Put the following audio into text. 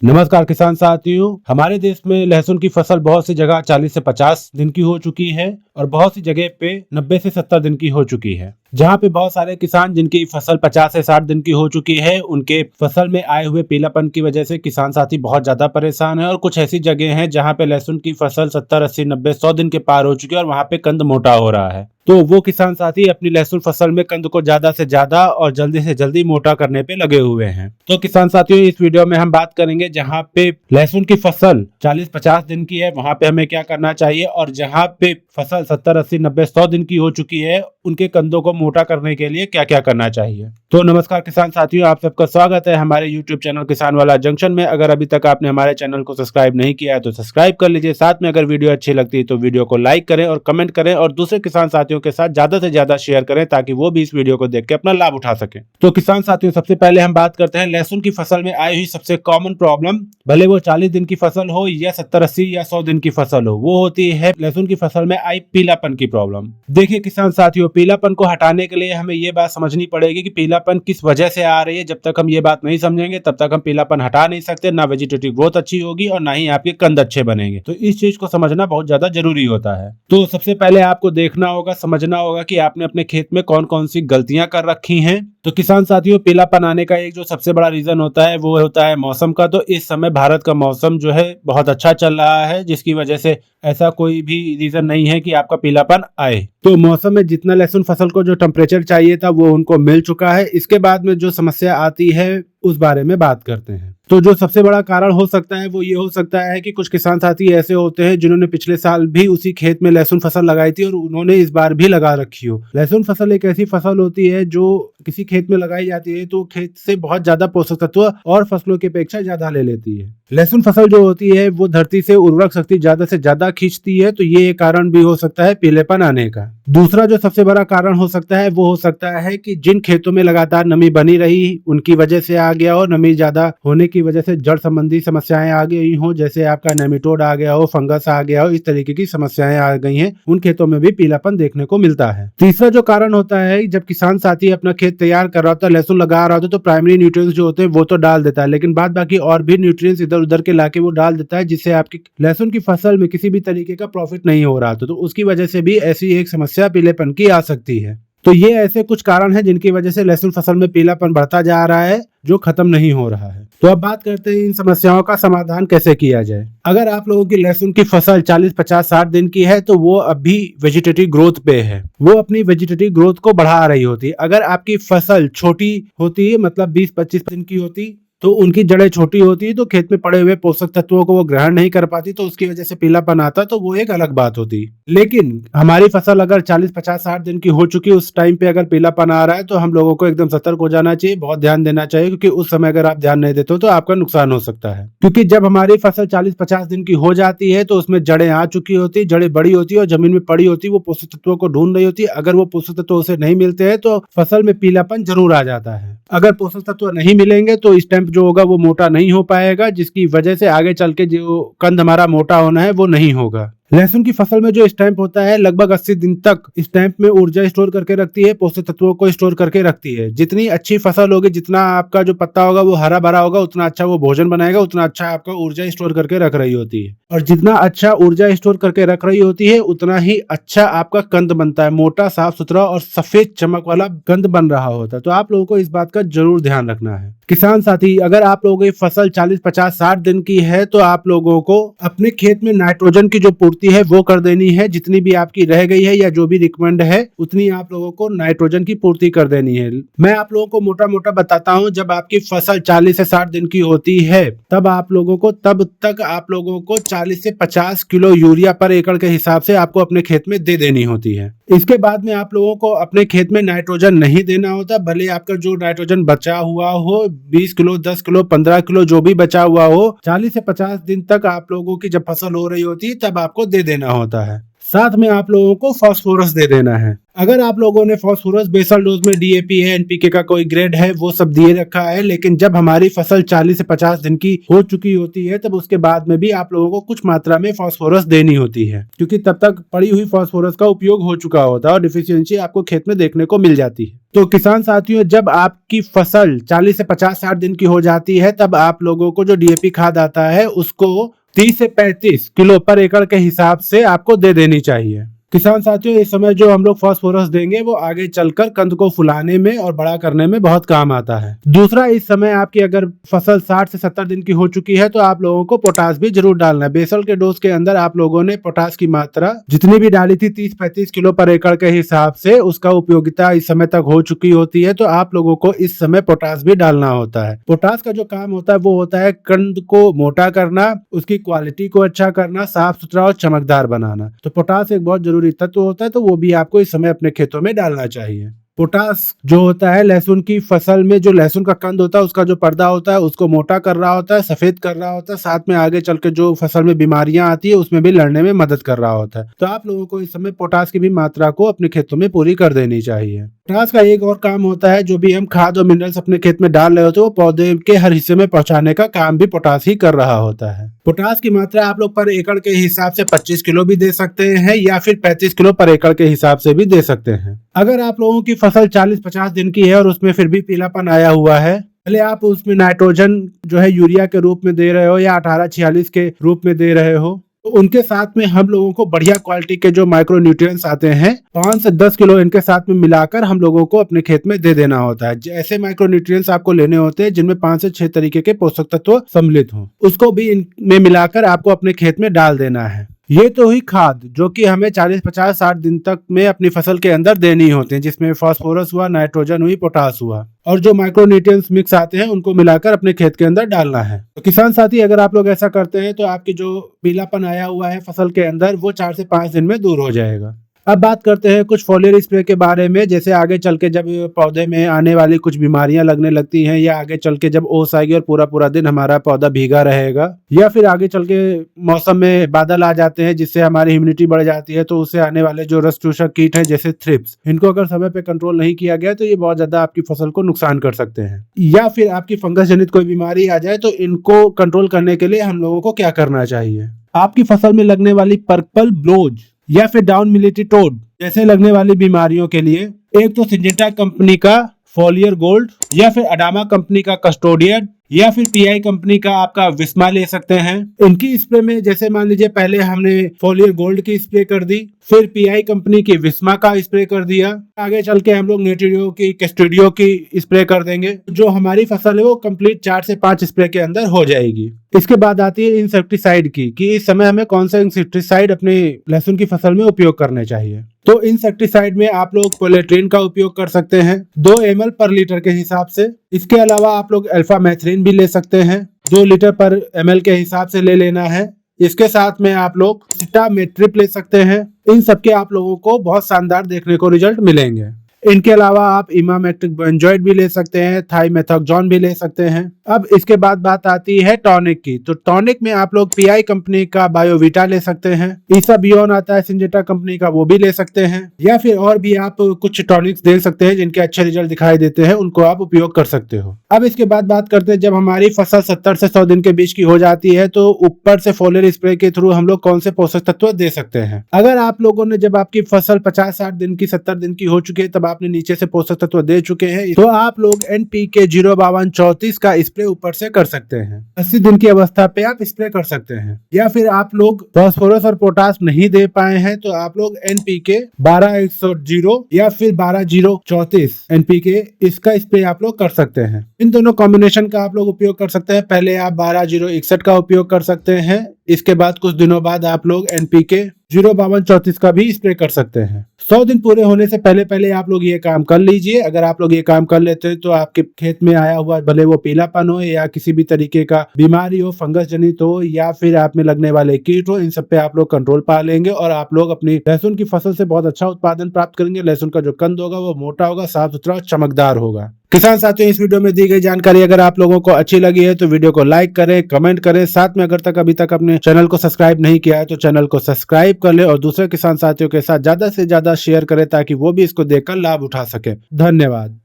नमस्कार किसान साथियों। हमारे देश में लहसुन की फसल बहुत सी जगह 40 से 50 दिन की हो चुकी है और बहुत सी जगह पे 90 से 70 दिन की हो चुकी है। जहाँ पे बहुत सारे किसान जिनकी फसल 50 से 60 दिन की हो चुकी है, उनके फसल में आए हुए पीलापन की वजह से किसान साथी बहुत ज्यादा परेशान है। और कुछ ऐसी जगह हैं जहाँ पे लहसुन की फसल 70, 80, 90, 100 दिन के पार हो चुकी है और वहाँ पे कंद मोटा हो रहा है। तो वो किसान साथी अपनी लहसुन फसल में कंद को ज्यादा से ज्यादा और जल्दी से जल्दी मोटा करने पे लगे हुए हैं। तो किसान साथियों, इस वीडियो में हम बात करेंगे जहाँ पे लहसुन की फसल 40-50 दिन की है वहां पे हमें क्या करना चाहिए, और जहाँ पे फसल 70, 80, 90, 100 दिन की हो चुकी है उनके कंदों को मोटा करने के लिए क्या क्या करना चाहिए। तो नमस्कार किसान साथियों, आप सबका स्वागत है हमारे YouTube चैनल किसान वाला जंक्शन में। अगर अभी तक आपने हमारे चैनल को सब्सक्राइब नहीं किया है तो सब्सक्राइब कर लीजिए। साथ में अगर वीडियो अच्छी लगती है तो वीडियो को लाइक करें और कमेंट करें और दूसरे किसान साथियों के साथ ज्यादा से ज्यादा शेयर करें ताकि वो भी इस वीडियो को देख के अपना लाभ उठा सके। तो किसान साथियों, सबसे पहले हम बात करते हैं लहसुन की फसल में आई हुई सबसे कॉमन प्रॉब्लम, भले वो 40 दिन की फसल हो या 70, 80 या 100 दिन की फसल हो, वो होती है लहसुन की फसल में आई पीलापन की प्रॉब्लम। देखिए किसान साथियों, पीलापन को हटाने के लिए हमें ये बात समझनी पड़ेगी कि पीलापन किस वजह से आ रही है। जब तक हम ये बात नहीं समझेंगे तब तक हम पीलापन हटा नहीं सकते, ना वेजिटेटिव ग्रोथ अच्छी होगी और ना ही आपके कंद अच्छे बनेंगे। तो इस चीज को समझना बहुत ज्यादा जरूरी होता है। तो सबसे पहले आपको देखना होगा, समझना होगा कि आपने अपने खेत में कौन कौन सी गलतियां कर रखी हैं। तो किसान साथियों, पीलापन आने का एक जो सबसे बड़ा रीजन होता है वो होता है मौसम का। तो इस समय भारत का मौसम जो है बहुत अच्छा चल रहा है, जिसकी वजह से ऐसा कोई भी रीजन नहीं है कि आपका पीलापन आए। तो मौसम में जितना लहसुन फसल को जो टेम्परेचर चाहिए था वो उनको मिल चुका है। इसके बाद में जो समस्या आती है उस बारे में बात करते हैं। तो जो सबसे बड़ा कारण हो सकता है वो ये हो सकता है कि कुछ किसान साथी ऐसे होते हैं जिन्होंने पिछले साल भी उसी खेत में लहसुन फसल लगाई थी और उन्होंने इस बार भी लगा रखी हो। लहसुन फसल एक ऐसी फसल होती है जो किसी खेत में लगाई जाती है तो खेत से बहुत ज्यादा पोषक तत्व और फसलों की अपेक्षा ज्यादा ले लेती है। लहसुन फसल जो होती है वो धरती से उर्वरक शक्ति ज्यादा से ज्यादा खींचती है, तो ये एक कारण भी हो सकता है पीलेपन आने का। दूसरा जो सबसे बड़ा कारण हो सकता है वो हो सकता है कि जिन खेतों में लगातार नमी बनी रही उनकी वजह से आ गया हो, नमी ज्यादा होने की वजह से जड़ संबंधी समस्याएं आ गई हो, जैसे आपका नेमेटोड आ गया हो, फंगस आ गया हो, इस तरीके की समस्याएं आ गई हैं, उन खेतों में भी पीलापन देखने को मिलता है। तीसरा जो कारण होता है, जब किसान साथी अपना खेत तैयार कर रहा होता है, लहसुन लगा रहा होता है, तो प्राइमरी न्यूट्रिएंट्स जो होते हैं वो तो डाल देता है, लेकिन बाद बाकी और भी न्यूट्रिएंट्स इधर उधर के लाके वो डाल देता है, जिससे आपकी लहसुन की फसल में किसी भी तरीके का प्रॉफिट नहीं हो रहा। तो उसकी वजह से भी ऐसी एक समस्या पीलेपन की आ सकती है। तो ये ऐसे कुछ कारण हैं जिनकी वजह से लहसुन फसल में पीलापन बढ़ता जा रहा है जो खत्म नहीं हो रहा है। तो अब बात करते हैं इन समस्याओं का समाधान कैसे किया जाए। अगर आप लोगों की लहसुन की फसल 40, 50, 60 दिन की है तो वो अभी वेजिटेटिव ग्रोथ पे है, वो अपनी वेजिटेटिव ग्रोथ को बढ़ा रही होती है। अगर आपकी फसल छोटी होती है, मतलब 20-25 दिन की होती, तो उनकी जड़ें छोटी होती है तो खेत में पड़े हुए पोषक तत्वों को वो ग्रहण नहीं कर पाती, तो उसकी वजह से पीलापन आता, तो वो एक अलग बात होती। लेकिन हमारी फसल अगर 40, 50, 60 दिन की हो चुकी, उस टाइम पे अगर पीलापन आ रहा है तो हम लोगों को एकदम सतर्क हो जाना चाहिए, बहुत ध्यान देना चाहिए, क्योंकि उस समय अगर आप ध्यान नहीं देते हो तो आपका नुकसान हो सकता है। क्योंकि जब हमारी फसल 40-50 दिन की हो जाती है तो उसमें जड़ें आ चुकी होती, जड़ें बड़ी होती है और जमीन में पड़ी होती, वो पोषक तत्वों को ढूंढ रही होती है। अगर वो पोषक तत्व उसे नहीं मिलते हैं तो फसल में पीलापन जरूर आ जाता है। अगर पोषक तत्व नहीं मिलेंगे तो इस टाइम जो होगा वो मोटा नहीं हो पाएगा, जिसकी वजह से आगे चल के जो कंद हमारा मोटा होना है वो नहीं होगा। लहसुन की फसल में जो स्टैम्प होता है लगभग 80 दिन तक स्टैम्प में ऊर्जा स्टोर करके रखती है, पोषक तत्वों को स्टोर करके रखती है। जितनी अच्छी फसल होगी, जितना आपका जो पत्ता होगा वो हरा भरा होगा, उतना अच्छा वो भोजन बनाएगा, उतना अच्छा आपका ऊर्जा स्टोर करके रख रही होती है। और जितना अच्छा ऊर्जा स्टोर करके रख रही होती है उतना ही अच्छा आपका कंद बनता है, मोटा, साफ सुथरा और सफेद चमक वाला कंद बन रहा होता है। तो आप लोगों को इस बात का जरूर ध्यान रखना है। किसान साथी, अगर आप लोगों की फसल 40, 50, 60 दिन की है तो आप लोगों को अपने खेत में नाइट्रोजन की जो पूर्ति है वो कर देनी है। जितनी भी आपकी रह गई है या जो भी रिकमेंड है उतनी आप लोगों को नाइट्रोजन की पूर्ति कर देनी है। मैं आप लोगों को मोटा मोटा बताता हूँ, जब आपकी फसल 40 से 60 दिन की होती है तब तक आप लोगों को 40 से 50 किलो यूरिया पर एकड़ के हिसाब से आपको अपने खेत में दे देनी होती है। इसके बाद में आप लोगों को अपने खेत में नाइट्रोजन नहीं देना होता, भले आपका जो नाइट्रोजन बचा हुआ हो 20 किलो, 10 किलो, 15 किलो जो भी बचा हुआ हो, 40 से 50 दिन तक आप लोगों की जब फसल हो रही होती है तब आपको दे देना होता है। साथ में आप लोगों को फास्फोरस दे देना है। अगर आप लोगों ने फास्फोरस बेसल डोज में डीएपी है, एनपीके का कोई ग्रेड है, वो सब दिए रखा है, लेकिन जब हमारी फसल 40 से 50 दिन की हो चुकी होती है तब उसके बाद में भी आप लोगों को कुछ मात्रा में फास्फोरस देनी होती है, क्योंकि तब तक पड़ी हुई फास्फोरस का उपयोग हो चुका होता है और डिफिशियंसी आपको खेत में देखने को मिल जाती है। तो किसान साथियों, जब आपकी फसल 40 से 50-60 दिन की हो जाती है तब आप लोगों को जो डीएपी खाद आता है उसको 30 से 35 किलो पर एकड़ के हिसाब से आपको दे देनी चाहिए। किसान साथियों, इस समय जो हम लोग फास्फोरस देंगे वो आगे चलकर कंद को फुलाने में और बड़ा करने में बहुत काम आता है। दूसरा, इस समय आपकी अगर फसल 60 से 70 दिन की हो चुकी है तो आप लोगों को पोटास भी जरूर डालना है। बेसल के डोज के अंदर आप लोगों ने पोटास की मात्रा जितनी भी डाली थी 30-35 किलो पर एकड़ के हिसाब से, उसका उपयोगिता इस समय तक हो चुकी होती है, तो आप लोगों को इस समय पोटास भी डालना होता है। पोटास का जो काम होता है वो होता है कंद को मोटा करना, उसकी क्वालिटी को अच्छा करना, साफ सुथरा और चमकदार बनाना। तो पोटास एक बहुत जरूरी तत्व होता है, तो वो भी आपको इस समय अपने खेतों में डालना चाहिए। पोटास जो होता है लहसुन की फसल में, जो लहसुन का कंद होता है उसका जो पर्दा होता है उसको मोटा कर रहा होता है, सफेद कर रहा होता है, साथ में आगे चल के जो फसल में बीमारियां आती है उसमें भी लड़ने में मदद कर रहा होता है। तो आप लोगों को इस समय पोटास की भी मात्रा को अपने खेतों में पूरी कर देनी चाहिए। पोटास का एक और काम होता है, जो भी हम खाद और मिनरल्स अपने खेत में डाल रहे होते हैं वो पौधे के हर हिस्से में पहुंचाने का काम भी पोटास ही कर रहा होता है। पोटास की मात्रा आप लोग पर एकड़ के हिसाब से 25 किलो भी दे सकते हैं या फिर 35 किलो पर एकड़ के हिसाब से भी दे सकते हैं। अगर आप लोगों की फसल 40-50 दिन की है और उसमें फिर भी पीलापन आया हुआ है, पहले आप उसमें नाइट्रोजन जो है यूरिया के रूप में दे रहे हो या 1846 के रूप में दे रहे हो, तो उनके साथ में हम लोगों को बढ़िया क्वालिटी के जो माइक्रो न्यूट्रिएंट्स आते हैं 5 से 10 किलो इनके साथ में मिलाकर हम लोगों को अपने खेत में दे देना होता है। ऐसे माइक्रो न्यूट्रिएंट्स आपको लेने होते हैं जिनमें 5 से 6 तरीके के पोषक तत्व सम्मिलित हों, उसको भी इनमें मिलाकर आपको अपने खेत में डाल देना है। ये तो ही खाद जो कि हमें 40-50-60 दिन तक में अपनी फसल के अंदर देनी होती है, जिसमें फास्फोरस हुआ, नाइट्रोजन हुई, पोटास हुआ और जो माइक्रोन्यूट्रिएंट्स मिक्स आते हैं उनको मिलाकर अपने खेत के अंदर डालना है। तो किसान साथी, अगर आप लोग ऐसा करते हैं तो आपकी जो पीलापन आया हुआ है फसल के अंदर वो 4 से 5 दिन में दूर हो जाएगा। अब बात करते हैं कुछ फोलियर स्प्रे के बारे में। जैसे आगे चल के जब पौधे में आने वाली कुछ बीमारियां लगने लगती हैं या आगे चल के जब ओस आएगी और पूरा पूरा दिन हमारा पौधा भीगा रहेगा, या फिर आगे चल के मौसम में बादल आ जाते हैं जिससे हमारी इम्यूनिटी बढ़ जाती है, तो उससे आने वाले जो रस चूसक कीट हैं जैसे थ्रिप्स, इनको अगर समय पे कंट्रोल नहीं किया गया तो ये बहुत ज्यादा आपकी फसल को नुकसान कर सकते हैं। या फिर आपकी फंगस जनित कोई बीमारी आ जाए तो इनको कंट्रोल करने के लिए हम लोगों को क्या करना चाहिए। आपकी फसल में लगने वाली पर्पल ब्लोज या फिर डाउन मिलिटी टोड जैसे लगने वाली बीमारियों के लिए एक तो सिंजेंटा कंपनी का फोलियर गोल्ड या फिर अडामा कंपनी का कस्टोडियन या फिर पीआई कंपनी का आपका विस्मा ले सकते हैं। इनकी स्प्रे में जैसे मान लीजिए पहले हमने फोलियर गोल्ड की स्प्रे कर दी, फिर पीआई कंपनी की विस्मा का स्प्रे कर दिया, आगे चल के हम लोग नेटरियो की कैस्टोडियो की स्प्रे कर देंगे। जो हमारी फसल है वो कंप्लीट 4 से 5 स्प्रे के अंदर हो जाएगी। इसके बाद आती है इंसेक्टिसाइड की, कि इस समय हमें कौन सा इंसेक्टिसाइड अपने लहसुन की फसल में उपयोग करने चाहिए। तो इंसेक्टिसाइड में आप लोग पोलेट्रीन का उपयोग कर सकते हैं 2 ml पर लीटर के हिसाब से। इसके अलावा आप लोग अल्फा मैथ्रीन भी ले सकते हैं, 2 लीटर पर ml के हिसाब से ले लेना है। इसके साथ में आप लोग सिटामेट्रिप ले सकते हैं। इन सबके आप लोगों को बहुत शानदार देखने को रिजल्ट मिलेंगे। इनके अलावा आप इमामेक्टिक बेंजोइड भी ले सकते हैं, थाइमेथोक्सोन भी ले सकते हैं। अब इसके बाद बात आती है टॉनिक की। तो टॉनिक में आप लोग पीआई कंपनी का बायोविटा ले सकते हैं, ईसा बियोन आता है सिंजेंटा कंपनी का, वो भी ले सकते हैं, या फिर और भी आप कुछ टॉनिक्स दे सकते हैं जिनके अच्छे रिजल्ट दिखाई देते हैं, उनको आप उपयोग कर सकते हो। अब इसके बाद बात करते हैं जब हमारी फसल 70 से 100 दिन के बीच की हो जाती है तो ऊपर से फोलियर स्प्रे के थ्रू हम लोग कौन से पोषक तत्व दे सकते हैं। अगर आप लोगों ने जब आपकी फसल 50-60 दिन की 70 दिन की हो चुकी है तब आपने नीचे से पोषक तत्व दे चुके हैं तो आप लोग एनपीके 05234 का स्प्रे ऊपर से कर सकते हैं। 80 दिन की अवस्था पे आप स्प्रे कर सकते हैं। या फिर आप लोग फास्फोरस और पोटास नहीं दे पाए हैं तो आप लोग एनपीके 12110 या फिर 12034 एनपीके इसका स्प्रे आप लोग कर सकते हैं। इन दोनों कॉम्बिनेशन का आप लोग उपयोग कर सकते हैं। पहले आप 12061 का उपयोग कर सकते हैं, इसके बाद कुछ दिनों बाद आप लोग एनपीके 05234 का भी स्प्रे कर सकते हैं। 100 दिन पूरे होने से पहले पहले आप लोग ये काम कर लीजिए। अगर आप लोग ये काम कर लेते हैं तो आपके खेत में आया हुआ भले वो पीलापन हो या किसी भी तरीके का बीमारी हो, फंगस जनित हो या फिर आप में लगने वाले कीट हो, इन सब पे आप लोग कंट्रोल पा लेंगे और आप लोग अपनी लहसुन की फसल से बहुत अच्छा उत्पादन प्राप्त करेंगे। लहसुन का जो कंद होगा वो मोटा होगा, साफ सुथरा और चमकदार होगा। किसान साथियों, इस वीडियो में दी गई जानकारी अगर आप लोगों को अच्छी लगी है तो वीडियो को लाइक करें, कमेंट करें। साथ में अगर तक अभी तक अपने चैनल को सब्सक्राइब नहीं किया है तो चैनल को सब्सक्राइब कर ले और दूसरे किसान साथियों के साथ ज्यादा से ज्यादा शेयर करें ताकि वो भी इसको देखकर लाभ उठा सके। धन्यवाद।